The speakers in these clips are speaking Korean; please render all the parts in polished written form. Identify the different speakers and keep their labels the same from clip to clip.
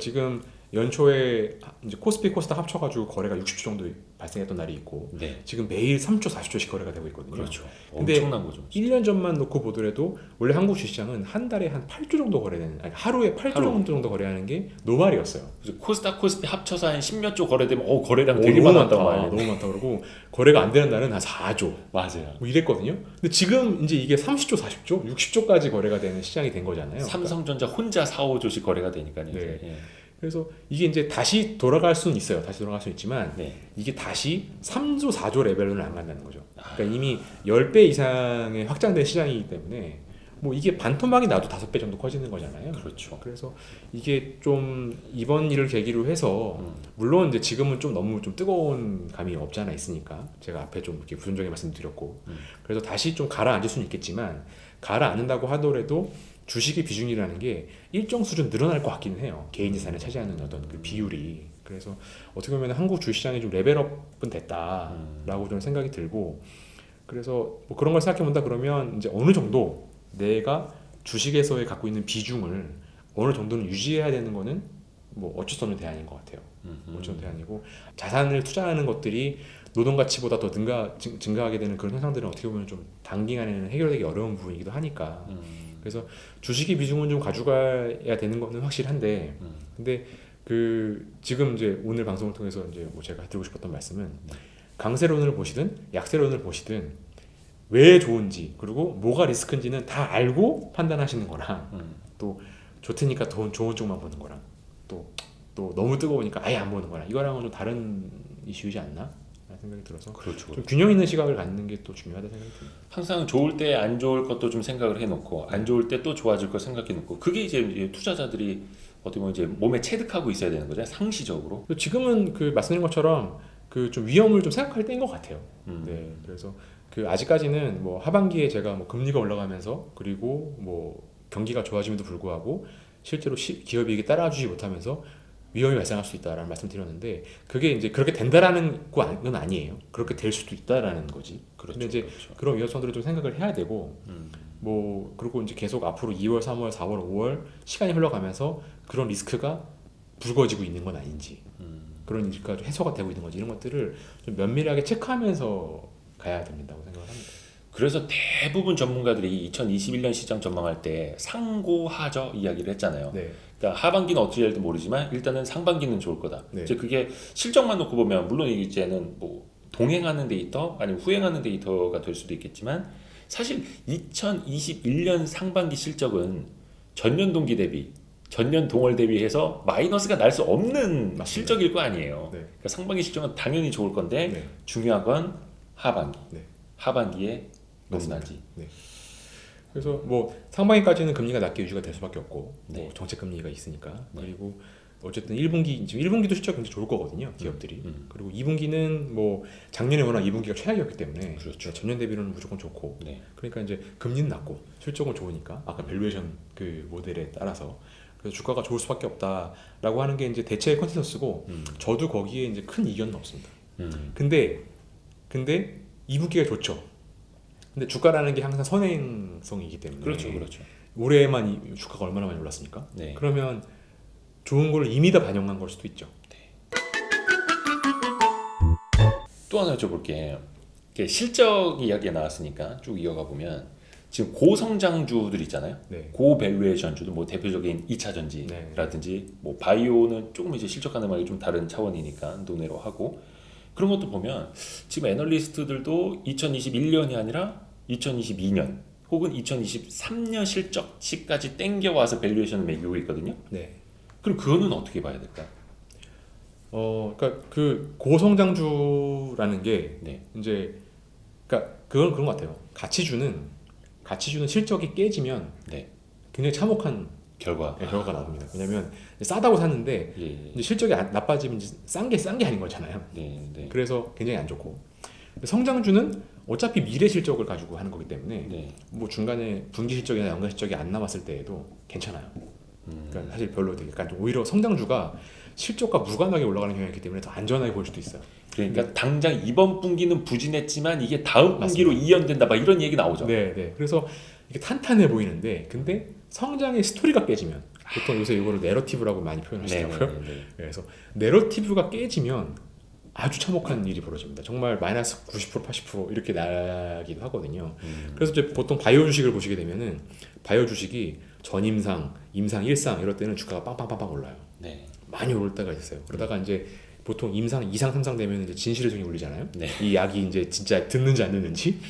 Speaker 1: 지금 연초에 이제 코스피 코스닥 합쳐가지고 거래가 60조 정도 발생했던 날이 있고
Speaker 2: 네.
Speaker 1: 지금 매일 3조 40조씩 거래가 되고 있거든요.
Speaker 2: 그렇죠.
Speaker 1: 근데
Speaker 2: 엄청난 거죠.
Speaker 1: 1년 전만 놓고 보더라도 원래 한국 주시장은 한 달에 한 8조 정도 거래되는, 아니 하루에 8조 정도 거래하는 게 노말이었어요.
Speaker 2: 그래서 코스닥 코스피 합쳐서 한 10몇 조 거래되면 거래량
Speaker 1: 되게
Speaker 2: 되게
Speaker 1: 너무
Speaker 2: 많았단
Speaker 1: 많다.
Speaker 2: 말이에요.
Speaker 1: 너무 많다 그러고 거래가 안 되는 날은 한 4조
Speaker 2: 맞아요.
Speaker 1: 뭐 이랬거든요. 근데 지금 이제 이게 30조, 40조, 60조까지 거래가 되는 시장이 된 거잖아요.
Speaker 2: 삼성전자 혼자 4, 5조씩 거래가 되니까요.
Speaker 1: 네.
Speaker 2: 이제. 예.
Speaker 1: 그래서 이게 이제 다시 돌아갈 수는 있어요. 다시 돌아갈 수 있지만
Speaker 2: 네.
Speaker 1: 이게 다시 3조, 4조 레벨로는 안 간다는 거죠. 그러니까 이미 10배 이상의 확장된 시장이기 때문에 뭐 이게 반토막이 나도 5배 정도 커지는 거잖아요.
Speaker 2: 그렇죠.
Speaker 1: 그래서 이게 좀 이번 일을 계기로 해서 물론 이제 지금은 좀 너무 좀 뜨거운 감이 없지 않아 있으니까 제가 앞에 좀 이렇게 부정적인 말씀드렸고 그래서 다시 좀 가라앉을 수는 있겠지만 가라앉는다고 하더라도 주식의 비중이라는 게 일정 수준 늘어날 것 같기는 해요. 개인 재산에 차지하는 어떤 그 비율이. 그래서 어떻게 보면 한국 주식시장이 좀 레벨업은 됐다라고 좀 생각이 들고 그래서 뭐 그런 걸 생각해 본다 그러면 이제 어느 정도 내가 주식에서의 갖고 있는 비중을 어느 정도는 유지해야 되는 거는 뭐 어쩔 수 없는 대안인 것 같아요. 어쩔 수 없는 대안이고 자산을 투자하는 것들이 노동 가치보다 더 증가하게 되는 그런 현상들은 어떻게 보면 좀 단기간에는 해결되기 어려운 부분이기도 하니까 그래서 주식의 비중은 좀 가져가야 되는 거는 확실한데 근데 그 지금 이제 오늘 방송을 통해서 이제 뭐 제가 드리고 싶었던 말씀은 강세론을 보시든 약세론을 보시든 왜 좋은지 그리고 뭐가 리스크인지는 다 알고 판단하시는 거랑 또 좋다니까 더 좋은 쪽만 보는 거랑 또 너무 뜨거우니까 아예 안 보는 거랑 이거랑은 좀 다른 이슈이지 않나? 라는 생각이 들어서
Speaker 2: 그렇죠.
Speaker 1: 좀 균형 있는 시각을 갖는 게 또 중요하다 생각이 듭니다.
Speaker 2: 항상 좋을 때 안 좋을 것도 좀 생각을 해놓고 안 좋을 때 또 좋아질 걸 생각해놓고 그게 이제 투자자들이 어떻게 보면 이제 몸에 체득하고 있어야 되는 거잖아요. 상시적으로.
Speaker 1: 지금은 그 말씀드린 것처럼 그 좀 위험을 좀 생각할 때인 것 같아요. 네, 그래서 그 아직까지는 뭐 하반기에 제가 뭐 금리가 올라가면서 그리고 뭐 경기가 좋아짐에도 불구하고 실제로 기업이익이 따라주지 못하면서 위험이 발생할 수 있다라는 말씀드렸는데 그게 이제 그렇게 된다라는 건 아니에요. 그렇게 될 수도 있다라는 거지.
Speaker 2: 그렇죠.
Speaker 1: 근데 이제
Speaker 2: 그렇죠.
Speaker 1: 그런 위험성들을 좀 생각을 해야 되고 뭐 그리고 이제 계속 앞으로 2월, 3월, 4월, 5월 시간이 흘러가면서 그런 리스크가 불거지고 있는 건 아닌지 그런 리스크가 좀 해소가 되고 있는 건지 이런 것들을 좀 면밀하게 체크하면서 가야 된다고 생각을 합니다.
Speaker 2: 그래서 대부분 전문가들이 2021년 시장 전망할 때 상고하저 이야기를 했잖아요.
Speaker 1: 네.
Speaker 2: 그러니까 하반기는 어떻게 될지 모르지만 일단은 상반기는 좋을 거다.
Speaker 1: 네.
Speaker 2: 이제 그게 실적만 놓고 보면 물론 이제는 뭐 동행하는 데이터 아니면 후행하는 데이터가 될 수도 있겠지만 사실 2021년 상반기 실적은 전년 동기 대비 전년 동월 대비해서 마이너스가 날 수 없는
Speaker 1: 맞습니다.
Speaker 2: 실적일 거 아니에요.
Speaker 1: 네.
Speaker 2: 그러니까 상반기 실적은 당연히 좋을 건데
Speaker 1: 네.
Speaker 2: 중요한 건 하반기.
Speaker 1: 네.
Speaker 2: 하반기에
Speaker 1: 맞습니다.
Speaker 2: 높낮이.
Speaker 1: 네. 그래서 뭐 상반기까지는 금리가 낮게 유지가 될 수밖에 없고
Speaker 2: 네.
Speaker 1: 뭐 정책 금리가 있으니까
Speaker 2: 네.
Speaker 1: 그리고 어쨌든 1분기 지금 1분기도 실적 굉장히 좋을 거거든요 기업들이 그리고 2분기는 뭐 작년에 워낙 2분기가 최악이었기 때문에
Speaker 2: 그렇죠.
Speaker 1: 전년 대비로는 무조건 좋고
Speaker 2: 네.
Speaker 1: 그러니까 이제 금리는 낮고 실적은 좋으니까 아까 밸류에이션 그 모델에 따라서 그래서 주가가 좋을 수밖에 없다라고 하는 게 이제 대체의 컨센서스고 저도 거기에 이제 큰 이견은 없습니다. 근데 2분기가 좋죠. 근데 주가라는 게 항상 선행성이기 때문에
Speaker 2: 그렇죠, 그렇죠.
Speaker 1: 올해만 주가가 얼마나 많이 올랐습니까?
Speaker 2: 네.
Speaker 1: 그러면 좋은 걸 이미 다 반영한 걸 수도 있죠.
Speaker 2: 또 하나 여쭤볼게. 실적 이야기가 나왔으니까 쭉 이어가 보면 지금 고성장주들 있잖아요.
Speaker 1: 네.
Speaker 2: 고밸류에이션주도 뭐 대표적인 2차 전지라든지 뭐 바이오는 조금 이제 실적 가능하게 좀 다른 차원이니까 논외로 하고 그런 것도 보면 지금 애널리스트들도 2021년이 아니라 2022년 혹은 2023년 실적치까지 땡겨와서 밸류에이션을 매기고 있거든요.
Speaker 1: 네.
Speaker 2: 그럼 그거는 어떻게 봐야 될까요?
Speaker 1: 그러니까 그 고성장주라는 게
Speaker 2: 네.
Speaker 1: 이제 그러니까 그건 그런 것 같아요. 가치주는 실적이 깨지면
Speaker 2: 네.
Speaker 1: 굉장히 참혹한 결과가 나옵니다. 왜냐하면 싸다고 샀는데
Speaker 2: 예.
Speaker 1: 이제 실적이 나빠지면 싼 게 아닌 거잖아요.
Speaker 2: 네. 네.
Speaker 1: 그래서 굉장히 안 좋고 성장주는 어차피 미래 실적을 가지고 하는 거기 때문에
Speaker 2: 네.
Speaker 1: 뭐 중간에 분기 실적이나 연간 실적이 안 남았을 때에도 괜찮아요. 그러니까 사실 별로 되게 약간 오히려 성장주가 실적과 무관하게 올라가는 경향이 있기 때문에 더 안전하게 보일 수도 있어요.
Speaker 2: 그러니까 당장 이번 분기는 부진했지만 이게 다음 분기로
Speaker 1: 맞습니다.
Speaker 2: 이연된다 막 이런 얘기 나오죠.
Speaker 1: 네. 그래서 이게 탄탄해 보이는데 근데 성장의 스토리가 깨지면 보통 요새 이거를 내러티브라고 많이 표현하시더라고요.
Speaker 2: 네네네.
Speaker 1: 그래서 내러티브가 깨지면 아주 참혹한 일이 벌어집니다. 정말 마이너스 90% 80% 이렇게 나기도 하거든요. 그래서 이제 보통 바이오 주식을 보시게 되면은 바이오 주식이 전임상, 임상, 일상 이럴 때는 주가가 빵빵빵빵 올라요.
Speaker 2: 네.
Speaker 1: 많이 오를 때가 있어요. 그러다가 이제 보통 임상, 2상, 3상 되면 이제 진실의 종이 울리잖아요.
Speaker 2: 네.
Speaker 1: 이 약이 이제 진짜 듣는지 안 듣는지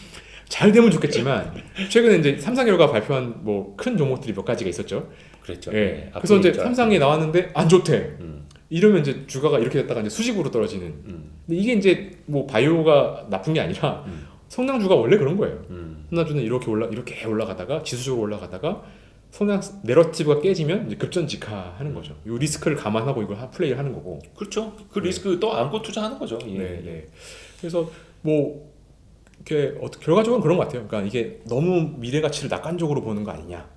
Speaker 1: 잘 되면 좋겠지만 최근에 이제 3상 결과 발표한 뭐 큰 종목들이 몇 가지가 있었죠.
Speaker 2: 그랬죠.
Speaker 1: 예.
Speaker 2: 네.
Speaker 1: 그래서 이제
Speaker 2: 앞으로
Speaker 1: 3상이 나왔는데 안 좋대.
Speaker 2: 음.
Speaker 1: 이러면 이제 주가가 이렇게 됐다가 이제 수직으로 떨어지는. 근데 이게 이제 뭐 바이오가 나쁜 게 아니라 성장주가 원래 그런 거예요. 성장주는 이렇게 올라가다가 지수적으로 올라가다가 성장 내러티브가 깨지면 이제 급전직하하는 거죠. 이 리스크를 감안하고 이걸 플레이를 하는 거고.
Speaker 2: 그렇죠. 그 리스크 또 안고 투자하는 거죠. 예.
Speaker 1: 네, 네. 그래서 뭐 이렇게 결과적으로는 그런 것 같아요. 그러니까 이게 너무 미래 가치를 낙관적으로 보는 거 아니냐.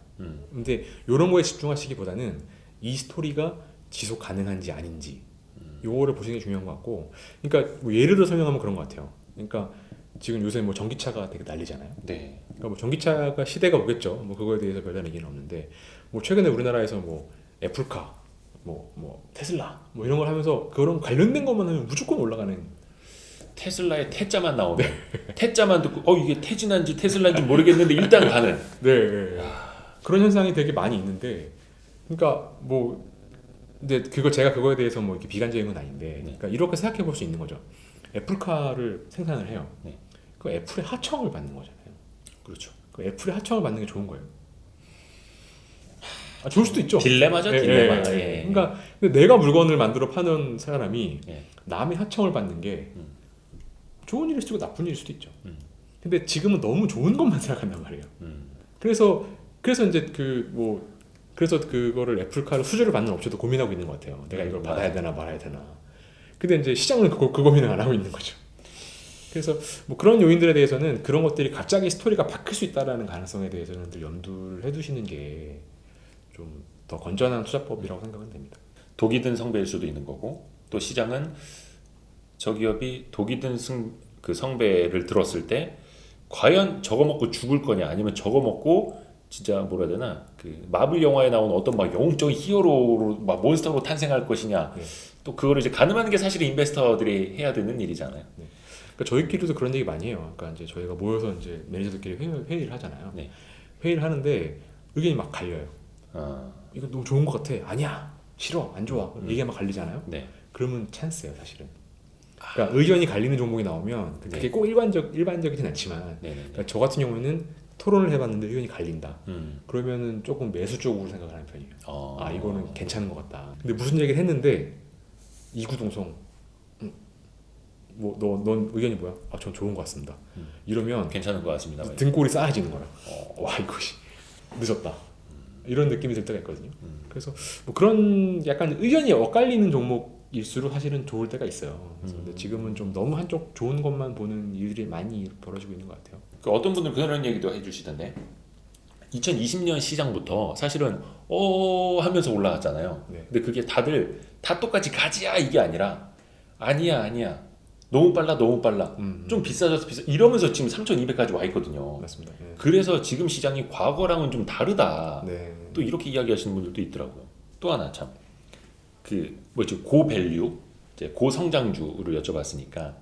Speaker 1: 근데 이런 거에 집중하시기보다는 이 스토리가 지속 가능한지 아닌지 요거를 보시는 게 중요한 것 같고. 그러니까 뭐 예를 들어 설명하면 그런 것 같아요. 그러니까 지금 요새 뭐 전기차가 되게 난리잖아요.
Speaker 2: 네.
Speaker 1: 그러니까 뭐 전기차가 시대가 오겠죠. 뭐 그거에 대해서 별다른 얘기는 없는데 뭐 최근에 우리나라에서 뭐 애플카, 뭐 테슬라 뭐 이런 걸 하면서 그런 관련된 것만 하면 무조건 올라가는.
Speaker 2: 테슬라의 태자만 나오면 태자만 듣고 이게 태진한지 테슬라인지 모르겠는데 일단 가는.
Speaker 1: 네, 네. 그런 현상이 되게 많이 있는데, 그러니까 뭐 근데 제가 그거에 대해서 뭐 이렇게 비관적인 건 아닌데, 그러니까 이렇게 생각해 볼 수 있는 거죠. 애플카를 생산을 해요.
Speaker 2: 네.
Speaker 1: 그 애플의 하청을 받는 거잖아요.
Speaker 2: 그렇죠.
Speaker 1: 그 애플의 하청을 받는 게 좋은 거예요. 좋을 수도 있죠.
Speaker 2: 딜레마죠, 딜레마. 예.
Speaker 1: 그러니까 근데 내가 물건을 만들어 파는 사람이
Speaker 2: 예.
Speaker 1: 남의 하청을 받는 게 좋은 일일 수도 있고 나쁜 일일 수도 있죠. 근데 지금은 너무 좋은 것만 생각한단 말이에요. 그래서 이제 그래서 그거를 애플카를 수주를 받는 업체도 고민하고 있는 것 같아요. 내가 이걸 받아야 되나 말아야 되나. 근데 이제 시장은 그 고민을 안 하고 있는 거죠. 그래서 뭐 그런 요인들에 대해서는 그런 것들이 갑자기 스토리가 바뀔 수 있다라는 가능성에 대해서는 늘 염두를 해두시는 게 좀 더 건전한 투자법이라고 생각은 됩니다.
Speaker 2: 독이 든 성배일 수도 있는 거고, 또 시장은 저 기업이 독이 든 그 성배를 들었을 때 과연 저거 먹고 죽을 거냐, 아니면 저거 먹고 진짜 뭐라 해야 되나, 그 마블 영화에 나온 어떤 막 영웅적인 히어로로 막 몬스터로 탄생할 것이냐. 또 그거를 이제 가늠하는 게 사실 인베스터들이 해야 되는 일이잖아요.
Speaker 1: 그러니까 저희끼리도 그런 얘기 많이 해요. 그러니까 이제 저희가 모여서 이제 매니저들끼리 회의를 하잖아요.
Speaker 2: 네.
Speaker 1: 회의를 하는데 의견이 막 갈려요. 이거 너무 좋은 것 같아. 아니야, 싫어, 안 좋아. 얘기가 막 갈리잖아요.
Speaker 2: 네.
Speaker 1: 그러면 찬스예요, 사실은. 그러니까 의견이 갈리는 종목이 나오면 그게
Speaker 2: 네.
Speaker 1: 꼭 일반적이진 않지만, 그러니까 저 같은 경우에는 토론을 해봤는데 의견이 갈린다. 그러면은 조금 매수 쪽으로 생각을 하는 편이에요. 이거는 괜찮은 것 같다. 근데 무슨 얘기를 했는데 이구동성. 넌 의견이 뭐야? 전 좋은 것 같습니다. 이러면
Speaker 2: 괜찮은 것 같습니다.
Speaker 1: 등골이 싸해지는 거야. 와, 이것이 늦었다. 이런 느낌이 들 때가 있거든요. 그래서 뭐 그런 약간 의견이 엇갈리는 종목일수록 사실은 좋을 때가 있어요. 근데 지금은 좀 너무 한쪽 좋은 것만 보는 일들이 많이 벌어지고 있는 것 같아요.
Speaker 2: 그 어떤 분들은 그런 얘기도 해주시던데, 2020년 시장부터 사실은 하면서 올라갔잖아요.
Speaker 1: 네.
Speaker 2: 근데 그게 다들 다 똑같이 가지야 이게 아니라 아니야 너무 빨라 좀 비싸져서 이러면서 지금 3,200까지 와 있거든요.
Speaker 1: 맞습니다. 네.
Speaker 2: 그래서 지금 시장이 과거랑은 좀 다르다.
Speaker 1: 네.
Speaker 2: 또 이렇게 이야기하시는 분들도 있더라고요. 또 하나 참 고밸류, 이제 고성장주를 여쭤봤으니까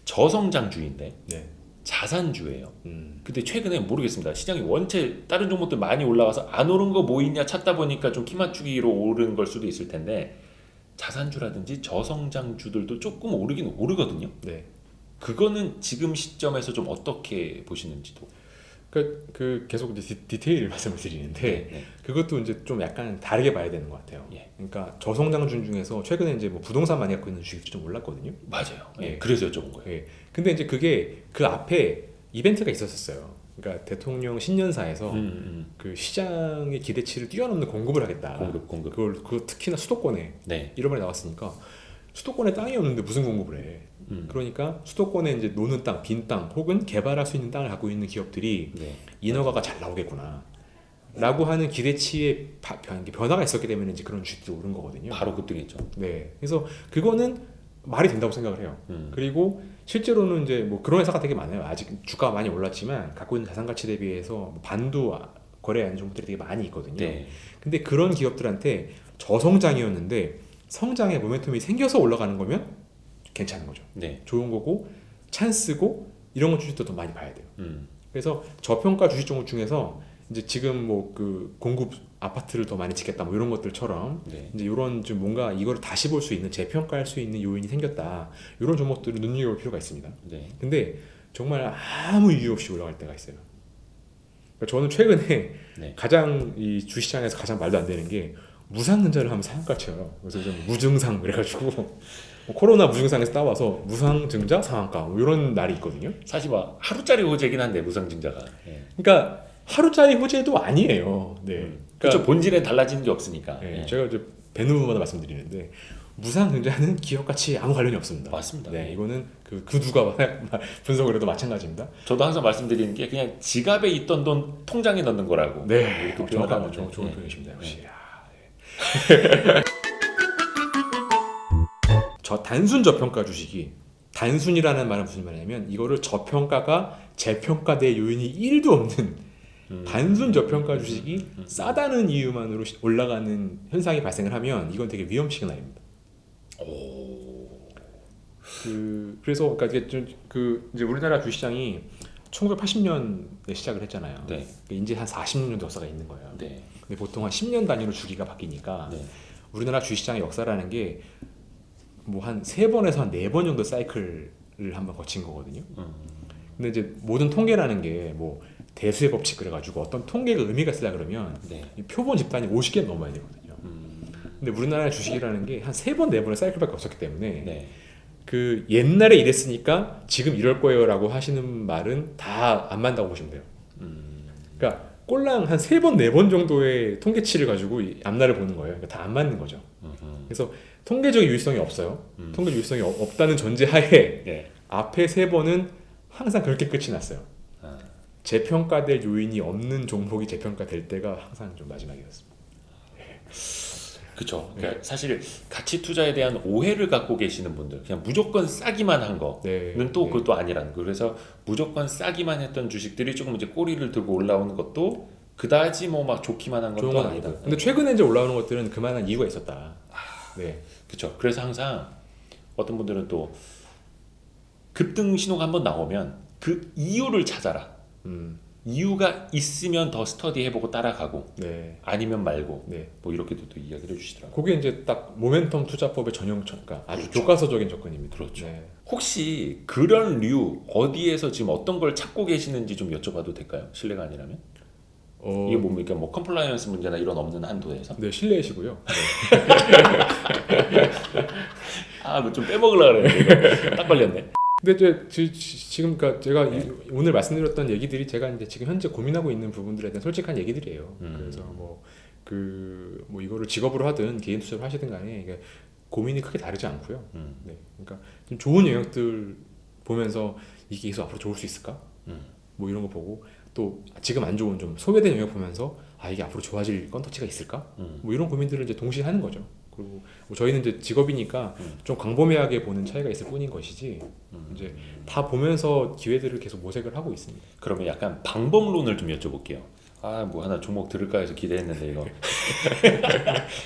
Speaker 2: 저성장주인데
Speaker 1: 네.
Speaker 2: 자산주예요. 근데 최근에 모르겠습니다. 시장이 원체 다른 종목들 많이 올라와서 안 오른 거 뭐 있냐 찾다 보니까 좀 키맞추기로 오른 걸 수도 있을 텐데, 자산주라든지 저성장주들도 조금 오르긴 오르거든요.
Speaker 1: 네.
Speaker 2: 그거는 지금 시점에서 좀 어떻게 보시는지도.
Speaker 1: 그 계속 이제 디테일 말씀을 드리는데,
Speaker 2: 네.
Speaker 1: 그것도 이제 좀 약간 다르게 봐야 되는 것 같아요.
Speaker 2: 예.
Speaker 1: 그러니까 저성장주 중에서 최근에 이제 뭐 부동산 많이 갖고 있는 주식들이 좀 올랐거든요.
Speaker 2: 맞아요.
Speaker 1: 예.
Speaker 2: 그래서 여쭤본 거예요.
Speaker 1: 예. 근데 이제 그게 그 앞에 이벤트가 있었어요. 그러니까 대통령 신년사에서 그 시장의 기대치를 뛰어넘는 공급을 하겠다.
Speaker 2: 공급.
Speaker 1: 그거 특히나 수도권에
Speaker 2: 네.
Speaker 1: 이런 말이 나왔으니까, 수도권에 땅이 없는데 무슨 공급을 해? 그러니까 수도권에 이제 노는 땅, 빈 땅, 혹은 개발할 수 있는 땅을 갖고 있는 기업들이 인허가가 잘 나오겠구나 라고 하는 기대치에 변화가 있었기 때문에 이제 그런 주식들이 오른 거거든요.
Speaker 2: 바로 급등했죠.
Speaker 1: 네. 그래서 그거는 말이 된다고 생각을 해요. 그리고 실제로는 이제 뭐 그런 회사가 되게 많아요. 아직 주가가 많이 올랐지만 갖고 있는 자산 가치 대비해서 반도 거래하는 종목들이 되게 많이 있거든요.
Speaker 2: 네.
Speaker 1: 근데 그런 기업들한테 저성장이었는데 성장의 모멘텀이 생겨서 올라가는 거면 괜찮은 거죠.
Speaker 2: 네.
Speaker 1: 좋은 거고 찬스고 이런 거 주식도 더 많이 봐야 돼요.
Speaker 2: 음.
Speaker 1: 그래서 저평가 주식 종목 중에서 이제 지금 뭐 그 공급 아파트를 더 많이 짓겠다 뭐 이런 것들처럼
Speaker 2: 네.
Speaker 1: 이제 이런 좀 뭔가 이거를 다시 볼 수 있는 재평가할 수 있는 요인이 생겼다. 이런 종목들을 눈여겨볼 필요가 있습니다.
Speaker 2: 네.
Speaker 1: 근데 정말 아무 이유 없이 올라갈 때가 있어요. 그러니까 저는 최근에
Speaker 2: 네.
Speaker 1: 가장 이 주시장에서 가장 말도 안 되는 게 무상증자를 하면 상한가 쳐요. 그래서 좀 무증상 그래가지고 뭐 코로나 무증상에서 따와서 무상증자 상한가 뭐 이런 날이 있거든요.
Speaker 2: 사실 막 하루짜리 호재긴 한데 무상증자가. 예.
Speaker 1: 그러니까 하루짜리 호재도 아니에요. 네.
Speaker 2: 그렇죠. 본질에 달라지는 게 없으니까.
Speaker 1: 네,
Speaker 2: 예.
Speaker 1: 제가 이제 뵈누마다 말씀드리는데 무상증자는 기업 가치 아무 관련이 없습니다.
Speaker 2: 맞습니다.
Speaker 1: 네, 이거는 그 누가 분석을 해도 마찬가지입니다.
Speaker 2: 저도 항상 말씀드리는 게 그냥 지갑에 있던 돈 통장에 넣는 거라고.
Speaker 1: 네,
Speaker 2: 이렇게
Speaker 1: 정확한
Speaker 2: 표현하거든요.
Speaker 1: 좋은
Speaker 2: 예.
Speaker 1: 표현이십니다. 역시.
Speaker 2: 네.
Speaker 1: 저 단순 저평가 주식이 단순이라는 말은 무슨 말이냐면 이거를 저평가가 재평가될 요인이 1도 없는 단순 저평가 주식이 싸다는 이유만으로 올라가는 현상이 발생을 하면 이건 되게 위험 시그널입니다. 그래서 그러니까 이게 좀 이제 우리나라 주시장이 1980년에 시작을 했잖아요.
Speaker 2: 네.
Speaker 1: 그러니까 이제 한 40년 정도 역사가 있는 거예요.
Speaker 2: 네.
Speaker 1: 근데 보통 한 10년 단위로 주기가 바뀌니까
Speaker 2: 네.
Speaker 1: 우리나라 주시장의 역사라는 게 뭐 한 3번에서 한 4번 정도 사이클을 한번 거친 거거든요. 근데 이제 모든 통계라는 게 뭐 대수의 법칙 그래가지고 어떤 통계가 의미가 있으려 그러면
Speaker 2: 네.
Speaker 1: 이 표본 집단이 50개 넘어야 되거든요. 근데 우리나라 주식이라는 게 한 3번, 4번의 사이클밖에 없었기 때문에
Speaker 2: 네.
Speaker 1: 그 옛날에 이랬으니까 지금 이럴 거예요라고 하시는 말은 다 안 맞다고 보시면 돼요. 그러니까 꼴랑 한 3번, 4번 정도의 통계치를 가지고 이 앞날을 보는 거예요. 그러니까 다 안 맞는 거죠. 그래서 통계적인 유의성이 없어요. 통계적 유의성이 없다는 전제하에
Speaker 2: 네.
Speaker 1: 앞에 3번은 항상 그렇게 끝이 났어요.
Speaker 2: 아.
Speaker 1: 재평가될 요인이 없는 종목이 재평가될 때가 항상 좀 마지막이었습니다.
Speaker 2: 그렇죠. 그러니까 사실 가치 투자에 대한 오해를 갖고 계시는 분들, 그냥 무조건 싸기만 한 거는
Speaker 1: 네.
Speaker 2: 또
Speaker 1: 네.
Speaker 2: 그것도 아니라는 거. 그래서 무조건 싸기만 했던 주식들이 조금 이제 꼬리를 들고 올라오는 것도 그다지 뭐 막 좋기만 한
Speaker 1: 좋은
Speaker 2: 것도
Speaker 1: 건
Speaker 2: 아니다.
Speaker 1: 아니고. 근데 최근에 이제 올라오는 것들은 그만한 이유가 있었다. 네.
Speaker 2: 그렇죠. 그래서 항상 어떤 분들은 또 급등 신호가 한번 나오면 그 이유를 찾아라. 이유가 있으면 더 스터디 해보고 따라가고
Speaker 1: 네.
Speaker 2: 아니면 말고
Speaker 1: 네.
Speaker 2: 뭐 이렇게도 또 이야기를 해주시더라고요.
Speaker 1: 그게 이제 딱 모멘텀 투자법의 전형 그러니까 아주
Speaker 2: 그렇죠.
Speaker 1: 교과서적인 접근입니다.
Speaker 2: 그렇죠.
Speaker 1: 네.
Speaker 2: 혹시 그런 류 어디에서 지금 어떤 걸 찾고 계시는지 좀 여쭤봐도 될까요? 실례가 아니라면? 이게 뭡니까? 뭐 컴플라이언스 문제나 이런 없는 한도에서?
Speaker 1: 네, 실내이시고요.
Speaker 2: 아, 뭐 좀 빼먹으려고 그랬는데 딱 걸렸네.
Speaker 1: 근데 이제 지금 그러니까 제가 오늘 말씀드렸던 얘기들이 제가 이제 지금 현재 고민하고 있는 부분들에 대한 솔직한 얘기들이에요. 그래서 뭐 이거를 직업으로 하든 개인 투자를 하시든 간에 이게 고민이 크게 다르지 않고요. 네, 그러니까 좀 좋은 영역들 보면서 이게 계속 앞으로 좋을 수 있을까? 뭐 이런 거 보고 또 지금 안 좋은 좀 소외된 영역 보면서 아 이게 앞으로 좋아질 건터치가 있을까? 뭐 이런 고민들을 이제 동시에 하는 거죠. 그리고 뭐 저희는 이제 직업이니까 좀 광범위하게 보는 차이가 있을 뿐인 것이지 이제 다 보면서 기회들을 계속 모색을 하고 있습니다.
Speaker 2: 그러면 약간 방법론을 좀 여쭤볼게요. 아, 뭐 하나 종목 들을까 해서 기대했는데 이거.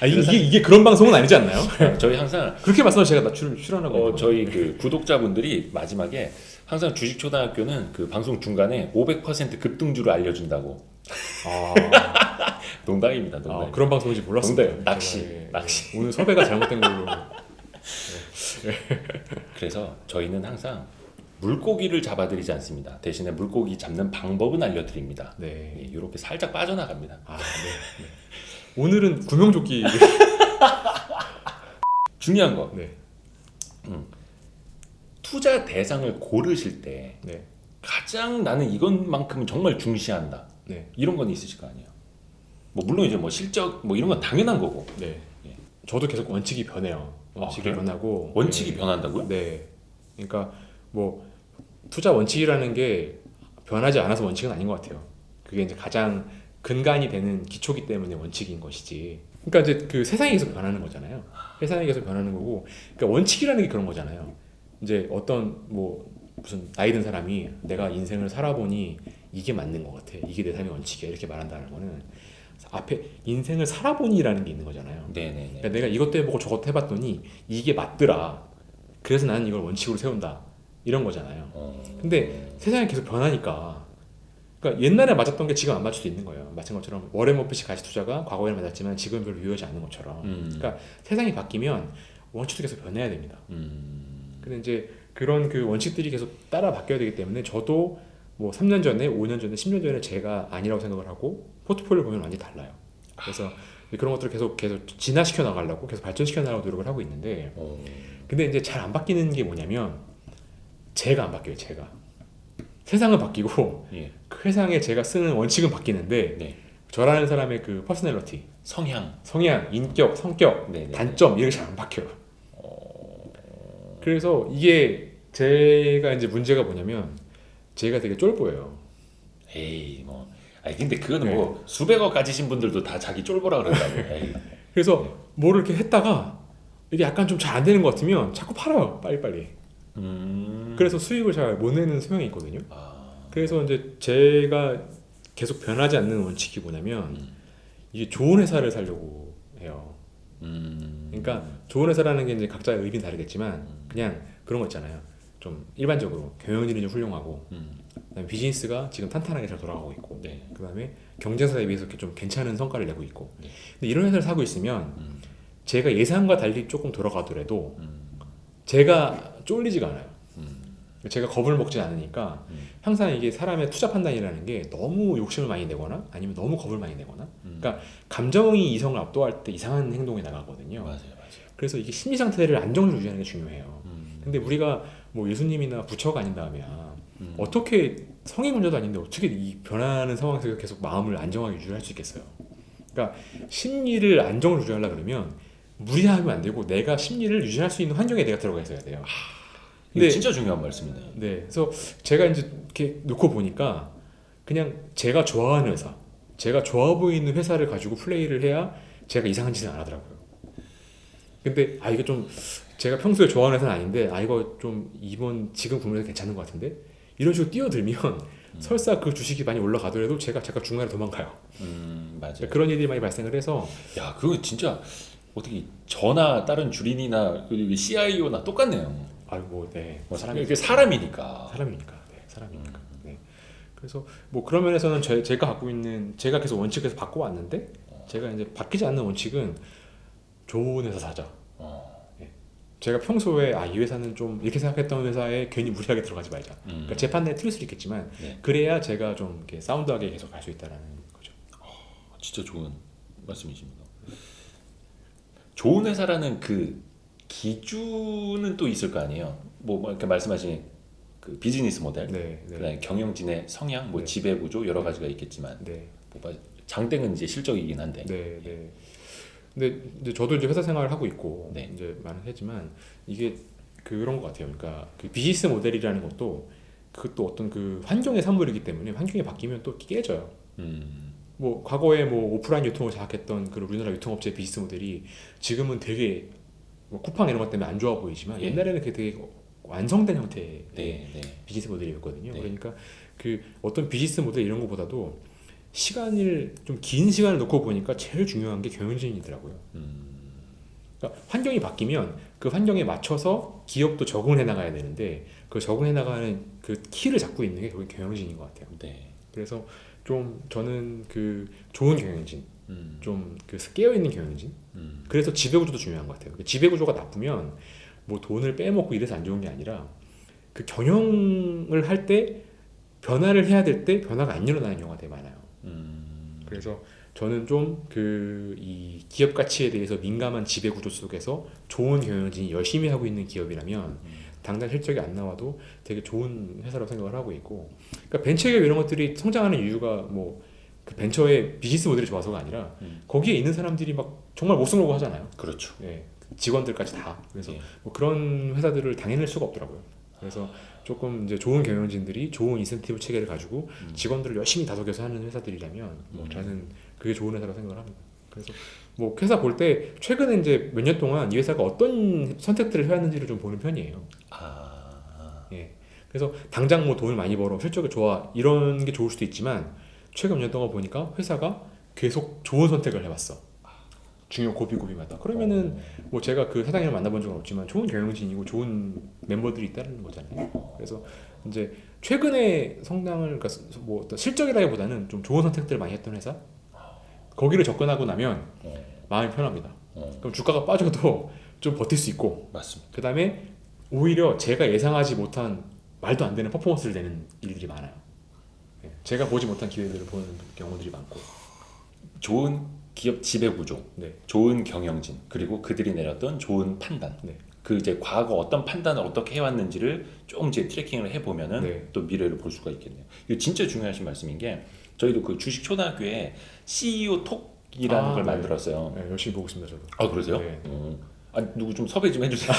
Speaker 1: 아, 이게 그런 방송은 아니지 않나요?
Speaker 2: 저희 항상
Speaker 1: 그렇게 말씀을 제가 출연하고
Speaker 2: 저희 그 구독자분들이 마지막에 항상 주식초등학교는 그 방송 중간에 500% 급등주를 알려준다고. 농담입니다. 농담.
Speaker 1: 그런 방송인지 몰랐습니다.
Speaker 2: 농담. 낚시.
Speaker 1: 오늘 섭외가 잘못된 걸로.
Speaker 2: 그래서 저희는 항상 물고기를 잡아드리지 않습니다. 대신에 물고기 잡는 방법은 알려드립니다.
Speaker 1: 네.
Speaker 2: 예, 이렇게 살짝 빠져나갑니다.
Speaker 1: 네. 오늘은 구명조끼.
Speaker 2: 중요한 거.
Speaker 1: 네.
Speaker 2: 투자 대상을 고르실 때
Speaker 1: 네.
Speaker 2: 가장 나는 이것만큼은 정말 중시한다.
Speaker 1: 네.
Speaker 2: 이런 건 있으실 거 아니에요. 뭐 물론 이제 뭐 실적 뭐 이런 건 당연한 거고.
Speaker 1: 네.
Speaker 2: 예.
Speaker 1: 저도 계속 원칙이 변해요. 원칙이
Speaker 2: 그래요?
Speaker 1: 변하고.
Speaker 2: 원칙이
Speaker 1: 네.
Speaker 2: 변한다고요?
Speaker 1: 네. 그러니까 뭐 투자 원칙이라는 게 변하지 않아서 원칙은 아닌 것 같아요. 그게 이제 가장 근간이 되는 기초기 때문에 원칙인 것이지. 그러니까 이제 그 세상이 계속 변하는 거잖아요. 세상이 계속 변하는 거고. 그러니까 원칙이라는 게 그런 거잖아요. 이제 어떤 뭐 무슨 나이 든 사람이 내가 인생을 살아보니 이게 맞는 것 같아. 이게 내 삶의 원칙이야. 이렇게 말한다는 거는 앞에 인생을 살아보니라는 게 있는 거잖아요.
Speaker 2: 네네네.
Speaker 1: 그러니까 내가 이것도 해보고 저것도 해봤더니 이게 맞더라. 그래서 나는 이걸 원칙으로 세운다. 이런 거잖아요. 근데 세상이 계속 변하니까 그러니까 옛날에 맞았던 게 지금 안 맞을 수도 있는 거예요. 마찬 것처럼 워렌 버핏이 가치 투자가 과거에는 맞았지만 지금은 별로 유효하지 않는 것처럼. 그러니까 세상이 바뀌면 원칙도 계속 변해야 됩니다. 근데 이제 그런 그 원칙들이 계속 따라 바뀌어야 되기 때문에 저도 뭐 3년 전에, 5년 전에, 10년 전에 제가 아니라고 생각을 하고 포트폴리오 보면 완전히 달라요. 그래서 그런 것들을 계속 진화시켜 나가려고 계속 발전시켜 나가려고 노력을 하고 있는데 근데 이제 잘 안 바뀌는 게 뭐냐면 제가 안 바뀌어요. 제가 세상은 바뀌고
Speaker 2: 예.
Speaker 1: 그 세상에 제가 쓰는 원칙은 바뀌는데
Speaker 2: 네.
Speaker 1: 저라는 사람의 그 퍼스널리티,
Speaker 2: 성향,
Speaker 1: 인격, 성격,
Speaker 2: 네네.
Speaker 1: 단점 이런 게 잘 안 바뀌어요. 그래서 이게 제가 이제 문제가 뭐냐면 제가 되게 쫄보예요.
Speaker 2: 에이 뭐 아니 근데 그거는
Speaker 1: 네.
Speaker 2: 뭐 수백억 가지신 분들도 다 자기 쫄보라 그런다고. 에이.
Speaker 1: 그래서 뭐를 이렇게 했다가 이게 약간 좀 잘 안 되는 것 같으면 자꾸 팔아요. 빨리빨리. 그래서 수익을 잘 못 내는 소양이 있거든요. 그래서 이제 제가 계속 변하지 않는 원칙이 뭐냐면 이게 좋은 회사를 살려고 해요. 그러니까 좋은 회사라는 게 이제 각자의 의미는 다르겠지만 그냥 그런 거 있잖아요. 좀 일반적으로 경영진이 좀 훌륭하고 그다음에 비즈니스가 지금 탄탄하게 잘 돌아가고 있고
Speaker 2: 네.
Speaker 1: 그다음에 경쟁사에 비해서 이렇게 좀 괜찮은 성과를 내고 있고
Speaker 2: 네.
Speaker 1: 근데 이런 회사를 사고 있으면 제가 예상과 달리 조금 돌아가더라도 제가 쫄리지가 않아요. 제가 겁을 먹지 않으니까 항상 이게 사람의 투자 판단이라는 게 너무 욕심을 많이 내거나 아니면 너무 겁을 많이 내거나 그러니까 감정이 이성을 압도할 때 이상한 행동이 나가거든요.
Speaker 2: 맞아요.
Speaker 1: 그래서 이게 심리 상태를 안정적으로 유지하는 게 중요해요. 근데 우리가 뭐 예수님이나 부처가 아닌다면 어떻게 성의 문제도 아닌데 어떻게 이 변하는 상황에서 계속 마음을 안정하게 유지할 수 있겠어요. 그러니까 심리를 안정을 유지하려고 그러면 무리하면 안 되고 내가 심리를 유지할 수 있는 환경에 내가 들어가 있어야 돼요.
Speaker 2: 이거 진짜 중요한 말씀이네요.
Speaker 1: 네, 그래서 제가 이제 이렇게 놓고 보니까 그냥 제가 좋아하는 회사, 제가 좋아 보이는 회사를 가지고 플레이를 해야 제가 이상한 짓을 안 하더라고요. 근데 이게 좀 제가 평소에 좋아하는 회사는 아닌데 이거 좀 이번 지금 구매해서 괜찮은 것 같은데 이런 식으로 뛰어들면 설사 그 주식이 많이 올라가더라도 제가 중간에 도망가요.
Speaker 2: 맞아요.
Speaker 1: 그런 일이 많이 발생을 해서
Speaker 2: 야, 그거 진짜 어떻게 저나 다른 주린이나 CIO나 똑같네요.
Speaker 1: 네,
Speaker 2: 뭐 이게 사람이니까.
Speaker 1: 사람이니까. 네. 그래서 뭐 그런 면에서는 제가 갖고 있는 제가 계속 원칙에서 바꿔왔는데 제가 이제 바뀌지 않는 원칙은 좋은 회사 사자. 네. 제가 평소에 이 회사는 좀 이렇게 생각했던 회사에 괜히 무리하게 들어가지 말자. 그러니까 제 판단에 틀릴 수도 있겠지만
Speaker 2: 네.
Speaker 1: 그래야 제가 좀 이렇게 사운드하게 계속 갈 수 있다라는 거죠.
Speaker 2: 진짜 좋은 말씀이십니다. 좋은 회사라는 그 기준은 또 있을 거 아니에요. 뭐 이렇게 말씀하신 그 비즈니스 모델, 그다음에 경영진의 성향, 뭐 지배 구조 여러 가지가 있겠지만, 뭐 장땡은 이제 실적이긴 한데.
Speaker 1: 근데 이제 저도 이제 회사 생활을 하고 있고
Speaker 2: 네.
Speaker 1: 이제 많은 했지만 이게 그런 것 같아요. 그러니까 그 비즈니스 모델이라는 것도 그것도 어떤 그 환경의 산물이기 때문에 환경이 바뀌면 또 깨져요. 뭐 과거에 뭐 오프라인 유통을 장악했던 그 우리나라 유통업체 비즈니스 모델이 지금은 되게 뭐 쿠팡 이런 것 때문에 안 좋아 보이지만 옛날에는 그게 되게 완성된 형태의 비즈니스 모델이었거든요. 그러니까 그 어떤 비즈니스 모델 이런 것보다도 시간을 좀 긴 시간을 놓고 보니까 제일 중요한 게 경영진이더라고요. 그러니까 환경이 바뀌면 그 환경에 맞춰서 기업도 적응을 해 나가야 되는데 그 적응해 나가는 그 키를 잡고 있는 게 거기 경영진인 것 같아요. 그래서 좀 저는 그 좋은 경영진, 좀 그 깨어 있는 경영진. 그래서 지배구조도 중요한 것 같아요. 지배구조가 나쁘면 뭐 돈을 빼먹고 이래서 안 좋은 게 아니라 그 경영을 할 때 변화를 해야 될 때 변화가 안 일어나는 경우가 되게 많아요. 그래서 저는 좀 그 이 기업 가치에 대해서 민감한 지배구조 속에서 좋은 경영진이 열심히 하고 있는 기업이라면 당장 실적이 안 나와도 되게 좋은 회사라고 생각을 하고 있고, 그러니까 벤처기업 이런 것들이 성장하는 이유가 뭐 그 벤처의 비즈니스 모델이 좋아서가 아니라 거기에 있는 사람들이 막 정말 목숨 걸고 하잖아요.
Speaker 2: 그렇죠.
Speaker 1: 직원들까지 다. 그래서 뭐 그런 회사들을 당해낼 수가 없더라고요. 그래서 조금 이제 좋은 경영진들이 좋은 인센티브 체계를 가지고 직원들을 열심히 다독여서 하는 회사들이라면 뭐 저는 그게 좋은 회사라고 생각을 합니다. 그래서 뭐 회사 볼 때 최근에 이제 몇 년 동안 이 회사가 어떤 선택들을 해왔는지를 좀 보는 편이에요. 그래서 당장 뭐 돈을 많이 벌어 실적이 좋아 이런 게 좋을 수도 있지만 최근 몇 년 동안 보니까 회사가 계속 좋은 선택을 해왔어. 중요 고비고비마다. 그러면은 뭐 제가 그 사장님을 만나본 적은 없지만 좋은 경영진이고 좋은 멤버들이 있다는 거잖아요. 그래서 이제 최근에 성장을 그러니까 뭐 어떤 실적이라기보다는 좀 좋은 선택들을 많이 했던 회사 거기를 접근하고 나면 마음이 편합니다. 그럼 주가가 빠져도 좀 버틸 수 있고
Speaker 2: 맞습니다.
Speaker 1: 그 다음에 오히려 제가 예상하지 못한 말도 안 되는 퍼포먼스를 내는 일들이 많아요. 제가 보지 못한 기회들을 보는 경우들이 많고
Speaker 2: 좋은 기업 지배 구조,
Speaker 1: 네.
Speaker 2: 좋은 경영진, 그리고 그들이 내렸던 좋은 판단.
Speaker 1: 네.
Speaker 2: 그 이제 과거 어떤 판단을 어떻게 해왔는지를 조금 이제 트래킹을 해보면은
Speaker 1: 네.
Speaker 2: 또 미래를 볼 수가 있겠네요. 이거 진짜 중요하신 말씀인 게 저희도 그 주식 초등학교에 CEO 톡이라는 걸
Speaker 1: 네.
Speaker 2: 만들었어요.
Speaker 1: 네, 열심히 보고 있습니다 저도.
Speaker 2: 아 그러세요?
Speaker 1: 네.
Speaker 2: 누구 좀 섭외 좀 해주세요.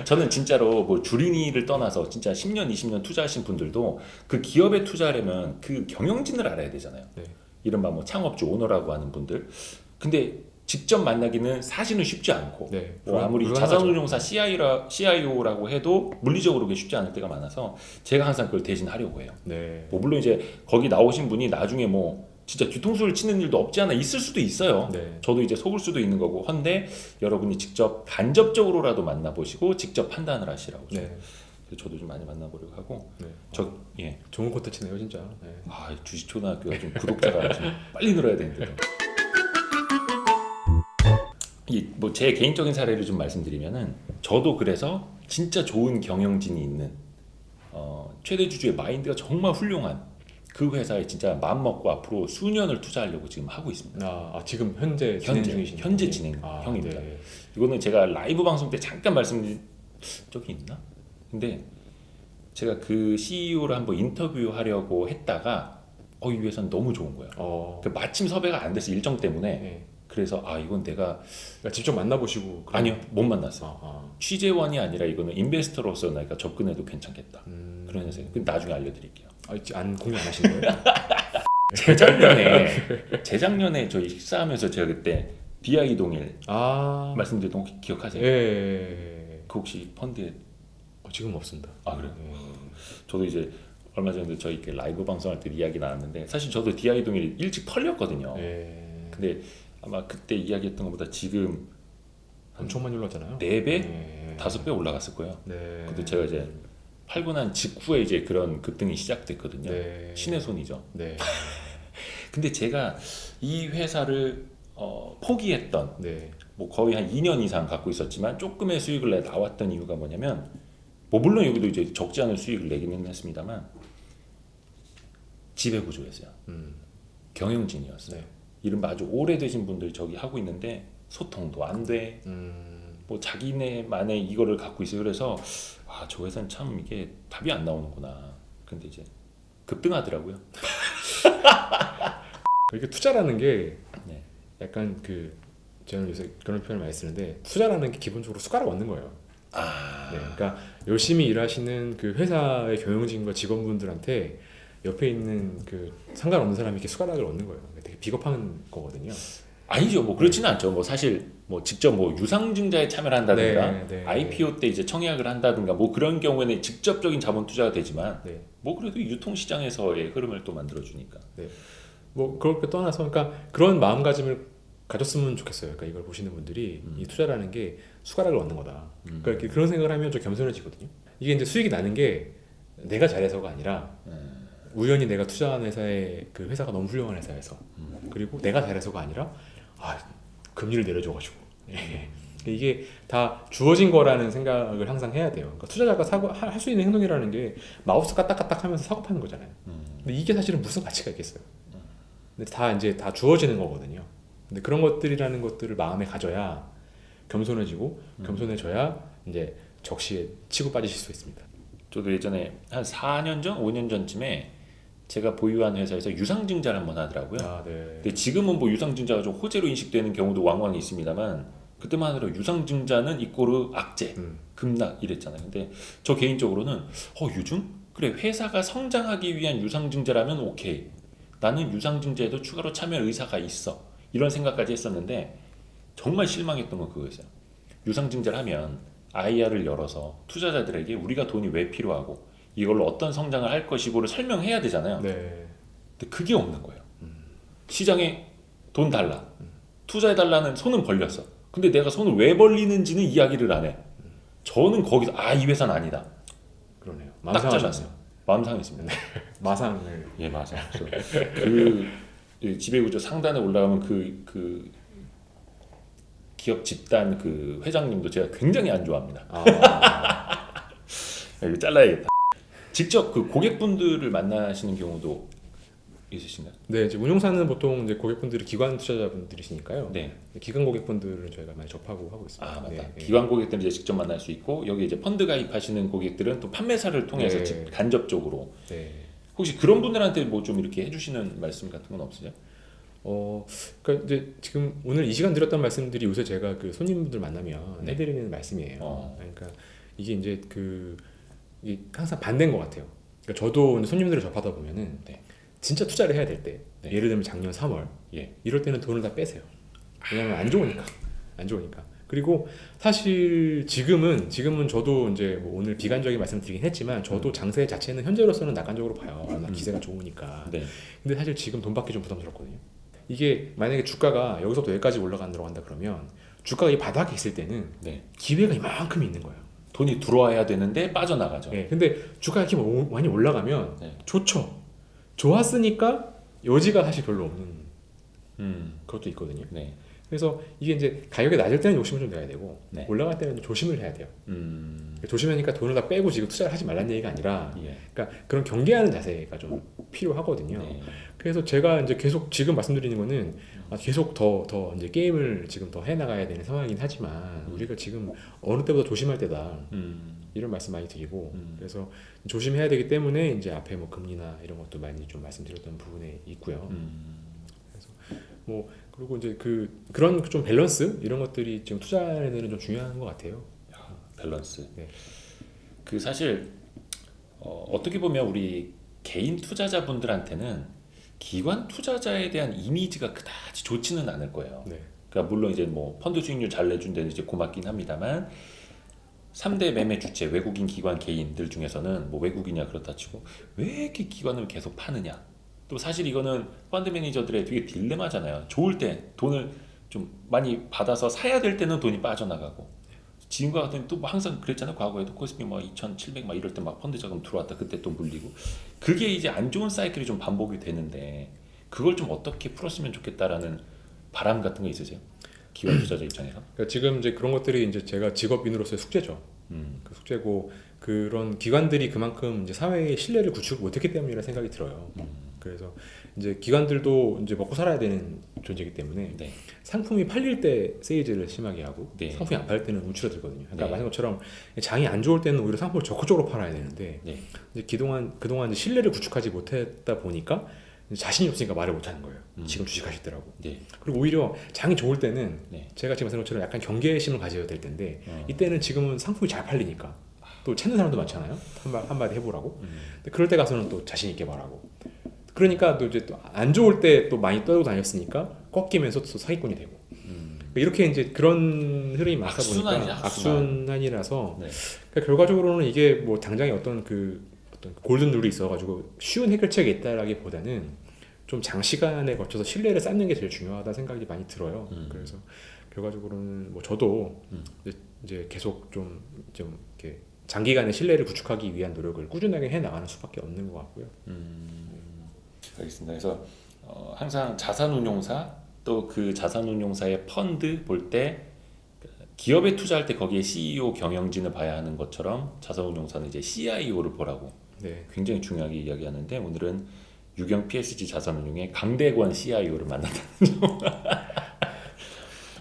Speaker 2: 저는 진짜로 뭐 주린이를 떠나서 진짜 10년, 20년 투자하신 분들도 그 기업에 투자하려면 그 경영진을 알아야 되잖아요.
Speaker 1: 네.
Speaker 2: 이른바 뭐 창업주 오너라고 하는 분들. 근데 직접 만나기는 사실은 쉽지 않고
Speaker 1: 네.
Speaker 2: 뭐 아무리 자산운용사 CIO라고 해도 물리적으로 그게 쉽지 않을 때가 많아서 제가 항상 그걸 대신하려고 해요.
Speaker 1: 네.
Speaker 2: 뭐 물론 이제 거기 나오신 분이 나중에 뭐 진짜 뒤통수를 치는 일도 없지 않아 있을 수도 있어요.
Speaker 1: 네.
Speaker 2: 저도 이제 속을 수도 있는 거고 헌데 여러분이 직접 간접적으로라도 만나보시고 직접 판단을 하시라고.
Speaker 1: 네.
Speaker 2: 그래서 저도 좀 많이 만나보려고 하고.
Speaker 1: 네.
Speaker 2: 예.
Speaker 1: 좋은 콘텐츠네요 진짜. 네.
Speaker 2: 아 주식 초등학교가 좀 구독자가 좀 빨리 늘어야 되는데. 뭐 제 개인적인 사례를 좀 말씀드리면은 저도 그래서 진짜 좋은 경영진이 있는 최대 주주의 마인드가 정말 훌륭한 그 회사에 진짜 마음 먹고 앞으로 수년을 투자하려고 지금 하고 있습니다.
Speaker 1: 지금 현재 진행 중이신
Speaker 2: 현재 진행형입니다.
Speaker 1: 네.
Speaker 2: 이거는 제가 라이브 방송 때 잠깐 말씀드린 적이 있나? 근데 제가 그 CEO를 한번 인터뷰하려고 했다가 이 회사는 너무 좋은 거예요. 그 마침 섭외가 안 돼서 일정 때문에.
Speaker 1: 네.
Speaker 2: 그래서 이건 내가
Speaker 1: 그러니까 직접 만나보시고
Speaker 2: 아니요 못 만났어. 취재원이 아니라 이거는 인베스터로서 내가 접근해도 괜찮겠다. 그런 회사예요. 그 나중에 알려드릴게요.
Speaker 1: 공유 안 하신 거예요?
Speaker 2: 재작년에 저희 식사하면서 제가 그때 DI 동일 말씀드렸던 거 기억하세요?
Speaker 1: 예.
Speaker 2: 그 혹시 펀드에
Speaker 1: 지금 없습니다.
Speaker 2: 그래요? 저도 이제 얼마 전에 저희 이렇게 라이브 방송할 때 이야기 나왔는데 사실 저도 DI 동일이 일찍 털렸거든요. 근데 아마 그때 이야기했던 것보다 지금
Speaker 1: 엄청 많이 올랐잖아요.
Speaker 2: 4배, 5배 올라갔을 거예요.
Speaker 1: 네.
Speaker 2: 근데 제가 이제 팔고 난 직후에 이제 그런 급등이 시작됐거든요.
Speaker 1: 네.
Speaker 2: 신의 손이죠.
Speaker 1: 네.
Speaker 2: 근데 제가 이 회사를 포기했던
Speaker 1: 네.
Speaker 2: 뭐 거의 한 2년 이상 갖고 있었지만 조금의 수익을 내 나왔던 이유가 뭐냐면 뭐 물론 여기도 이제 적지 않은 수익을 내기는 했습니다만 지배 구조였어요. 경영진이었어요. 네. 이른바 아주 오래되신 분들 저기 하고 있는데 소통도 안 돼. 뭐 자기네만의 이거를 갖고 있어요. 그래서 저 회사는 참 이게 답이 안 나오는구나. 근데 이제 급등하더라고요.
Speaker 1: 이게 투자라는 게
Speaker 2: 네.
Speaker 1: 약간 저는 요새 그런 표현을 많이 쓰는데 투자라는 게 기본적으로 숟가락 얻는 거예요. 네, 그러니까 열심히 일하시는 그 회사의 경영진과 직원분들한테 옆에 있는 그 상관없는 사람이 이렇게 숟가락을 얻는 거예요. 되게 비겁한 거거든요.
Speaker 2: 아니죠. 뭐 그렇지는 않죠. 뭐 사실 뭐 직접 뭐 유상증자에 참여를 한다든가 IPO 때 이제 청약을 한다든가 뭐 그런 경우에는 직접적인 자본 투자가 되지만 뭐 그래도 유통 시장에서의 흐름을 또 만들어 주니까.
Speaker 1: 뭐 그렇게 떠나서 그러니까 그런 마음가짐을 가졌으면 좋겠어요. 그러니까 이걸 보시는 분들이 이 투자라는 게 숟가락을 얻는 거다. 그러니까 이렇게 그런 생각을 하면 좀 겸손해지거든요. 이게 이제 수익이 나는 게 내가 잘해서가 아니라 우연히 내가 투자한 회사의 그 회사가 너무 훌륭한 회사에서 그리고 내가 잘해서가 아니라 금리를 내려줘가지고 이게 다 주어진 거라는 생각을 항상 해야 돼요. 그러니까 투자자가 할 수 있는 행동이라는 게 마우스 까딱까딱 하면서 사고 파는 거잖아요. 근데 이게 사실은 무슨 가치가 있겠어요. 근데 다 주어지는 거거든요. 근데 그런 것들이라는 것들을 마음에 가져야 겸손해지고 겸손해져야 이제 적시에 치고 빠지실 수 있습니다.
Speaker 2: 저도 예전에 한 4년 전, 5년 전쯤에 제가 보유한 회사에서 유상증자를 한번 하더라고요. 근데 지금은 뭐 유상증자가 좀 호재로 인식되는 경우도 왕왕 있습니다만 그때만 하더라도 유상증자는 이꼬르 악재, 급락 이랬잖아요. 근데 저 개인적으로는 유증? 그래 회사가 성장하기 위한 유상증자라면 오케이. 나는 유상증자에도 추가로 참여할 의사가 있어. 이런 생각까지 했었는데 정말 실망했던 건 그거였어요. 유상증자를 하면 IR을 열어서 투자자들에게 우리가 돈이 왜 필요하고 이걸로 어떤 성장을 할 것이고를 설명해야 되잖아요.
Speaker 1: 네.
Speaker 2: 근데 그게 없는 거예요. 시장에 돈 달라. 투자해달라는 손은 벌렸어. 근데 내가 손을 왜 벌리는지는 이야기를 안 해. 저는 거기서 이 회사는 아니다.
Speaker 1: 그러네요.
Speaker 2: 딱 잘랐어요. 마음 상했습니다.
Speaker 1: 마상을.
Speaker 2: 예, 마상. 그 지배구조 상단에 올라가면 그 기업 집단 그 회장님도 제가 굉장히 안 좋아합니다. 이거 잘라야겠다. 직접 그 고객분들을 만나시는 경우도 있으신가요?
Speaker 1: 네, 이제 운용사는 보통 이제 고객분들이 기관 투자자분들이시니까요.
Speaker 2: 네.
Speaker 1: 기관 고객분들은 저희가 많이 접하고 하고 있습니다.
Speaker 2: 아, 맞다.
Speaker 1: 네,
Speaker 2: 기관 고객들은 이제 직접 만날 수 있고 여기 이제 펀드 가입하시는 고객들은 또 판매사를 통해서
Speaker 1: 네.
Speaker 2: 간접적으로.
Speaker 1: 네.
Speaker 2: 혹시 그런 분들한테 뭐 좀 이렇게 해주시는 말씀 같은 건 없으세요?
Speaker 1: 그러니까 이제 지금 오늘 이 시간 드렸던 말씀들이 요새 제가 그 손님분들 만나면
Speaker 2: 네.
Speaker 1: 해드리는 말씀이에요. 그러니까 이게 이제 이게 항상 반대인 것 같아요. 그러니까 저도 이제 손님들을 접하다 보면은
Speaker 2: 네.
Speaker 1: 진짜 투자를 해야 될 때,
Speaker 2: 네.
Speaker 1: 예를 들면 작년 3월,
Speaker 2: 예.
Speaker 1: 이럴 때는 돈을 다 빼세요. 왜냐면 안 좋으니까. 그리고 사실 지금은 저도 이제 뭐 오늘 비관적인 말씀드리긴 했지만 저도 장세 자체는 현재로서는 낙관적으로 봐요. 워낙 기세가 좋으니까.
Speaker 2: 네.
Speaker 1: 근데 사실 지금 돈 받기 좀 부담스럽거든요. 이게 만약에 주가가 여기서부터 여기까지 올라간다고 한다 그러면 주가가 이 바닥에 있을 때는
Speaker 2: 네.
Speaker 1: 기회가 이만큼 있는 거예요.
Speaker 2: 돈이 들어와야 되는데 빠져나가죠.
Speaker 1: 네, 근데 주가가 이렇게 많이 올라가면
Speaker 2: 네.
Speaker 1: 좋죠. 좋았으니까 여지가 사실 별로 없는 그것도 있거든요.
Speaker 2: 네.
Speaker 1: 그래서 이게 이제 가격이 낮을 때는 욕심을 좀 내야 되고
Speaker 2: 네.
Speaker 1: 올라갈 때는 조심을 해야 돼요. 조심하니까 돈을 다 빼고 지금 투자를 하지 말라는 얘기가 아니라
Speaker 2: 예.
Speaker 1: 그러니까 그런 경계하는 자세가 좀 필요하거든요.
Speaker 2: 네.
Speaker 1: 그래서 제가 이제 계속 지금 말씀드리는 거는 계속 더 이제 게임을 지금 더 해나가야 되는 상황이긴 하지만 우리가 지금 어느 때보다 조심할 때다 이런 말씀 많이 드리고 그래서 조심해야 되기 때문에 이제 앞에 뭐 금리나 이런 것도 많이 좀 말씀드렸던 부분에 있고요. 그래서 뭐 그리고 이제 그런 좀 밸런스 이런 것들이 지금 투자에는 좀 중요한 것 같아요.
Speaker 2: 밸런스.
Speaker 1: 네.
Speaker 2: 그 사실 어떻게 보면 우리 개인 투자자분들한테는 기관 투자자에 대한 이미지가 그다지 좋지는 않을 거예요.
Speaker 1: 네.
Speaker 2: 그러니까 물론 이제 뭐 펀드 수익률 잘 내준 데는 이제 고맙긴 합니다만 3대 매매 주체 외국인 기관 개인들 중에서는 뭐 외국인이야 그렇다 치고 왜 이렇게 기관을 계속 파느냐. 또 사실 이거는 펀드 매니저들의 되게 딜레마잖아요. 좋을 때 돈을 좀 많이 받아서 사야 될 때는 돈이 빠져나가고 지금과 같은 또 항상 그랬잖아요. 과거에도 코스피 뭐 2,700 막 이럴 때 막 펀드 자금 들어왔다 그때 또 물리고 그게 이제 안 좋은 사이클이 좀 반복이 되는데 그걸 좀 어떻게 풀었으면 좋겠다라는 바람 같은 거 있으세요? 기관 투자자 입장에서?
Speaker 1: 그러니까 지금 이제 그런 것들이 이제 제가 직업인으로서의 숙제죠. 그 숙제고 그런 기관들이 그만큼 이제 사회의 신뢰를 구축 못했기 때문이라는 생각이 들어요. 그래서 이제 기관들도 이제 먹고 살아야 되는 존재이기 때문에
Speaker 2: 네.
Speaker 1: 상품이 팔릴 때 세일즈를 심하게 하고
Speaker 2: 네.
Speaker 1: 상품이 안 팔릴 때는 움츠러들거든요. 그러니까
Speaker 2: 네.
Speaker 1: 말한 것처럼 장이 안 좋을 때는 오히려 상품을 적극적으로 팔아야 되는데
Speaker 2: 네.
Speaker 1: 이제 그동안 이제 신뢰를 구축하지 못했다 보니까 자신이 없으니까 말을 못하는 거예요. 지금 주식하실 때라고.
Speaker 2: 네.
Speaker 1: 그리고 오히려 장이 좋을 때는
Speaker 2: 네.
Speaker 1: 제가 지금 말씀한 것처럼 약간 경계심을 가져야 될 텐데 이때는 지금은 상품이 잘 팔리니까 또 찾는 사람도 많잖아요. 한마디 해보라고. 근데 그럴 때 가서는 또 자신 있게 말하고. 그러니까 또 이제 또 안 좋을 때 또 많이 떨고 다녔으니까 꺾이면서 또 사기꾼이 되고. 이렇게 이제 그런 흐름이 많다 보니까 악순환이라서
Speaker 2: 네.
Speaker 1: 그러니까 결과적으로는 이게 뭐 당장에 어떤 골든 룰이 있어가지고 쉬운 해결책이 있다라기보다는 좀 장시간에 거쳐서 신뢰를 쌓는 게 제일 중요하다 생각이 많이 들어요. 그래서 결과적으로는 뭐 저도 이제 계속 좀 이렇게 장기간의 신뢰를 구축하기 위한 노력을 꾸준하게 해 나가는 수밖에 없는 것 같고요.
Speaker 2: 알겠습니다. 그래서 항상 자산운용사 또 그 자산운용사의 펀드 볼 때 기업에 투자할 때 거기에 CEO 경영진을 봐야 하는 것처럼 자산운용사는 이제 CIO를 보라고
Speaker 1: 네.
Speaker 2: 굉장히 중요하게 이야기하는데 오늘은 유경 PSG 자산운용의 강대권 CIO를 만났다는 점.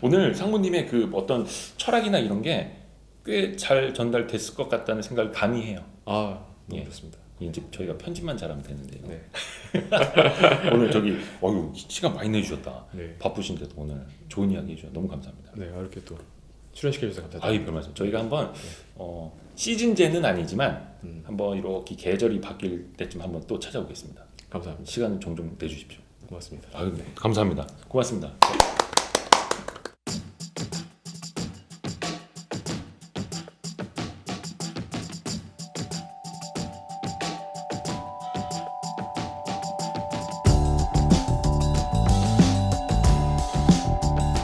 Speaker 2: 오늘 상무님의 그 어떤 철학이나 이런 게 꽤 잘 전달됐을 것 같다는 생각을 감히 해요.
Speaker 1: 너무
Speaker 2: 예.
Speaker 1: 좋습니다.
Speaker 2: 이제 저희가 편집만 잘하면 되는데요.
Speaker 1: 네.
Speaker 2: 오늘 저기 시간 많이 내주셨다.
Speaker 1: 네.
Speaker 2: 바쁘신데도 오늘 좋은 이야기 해주셔서 너무 감사합니다.
Speaker 1: 네, 이렇게 또 출연시켜 주셔서 감사드립니다.
Speaker 2: 아이 별말씀. 저희가 한번 시즌제는 아니지만 한번 이렇게 계절이 바뀔 때쯤 한번 또 찾아오겠습니다.
Speaker 1: 감사합니다.
Speaker 2: 시간을 종종 내주십시오.
Speaker 1: 고맙습니다.
Speaker 2: 아유, 네. 감사합니다. 고맙습니다.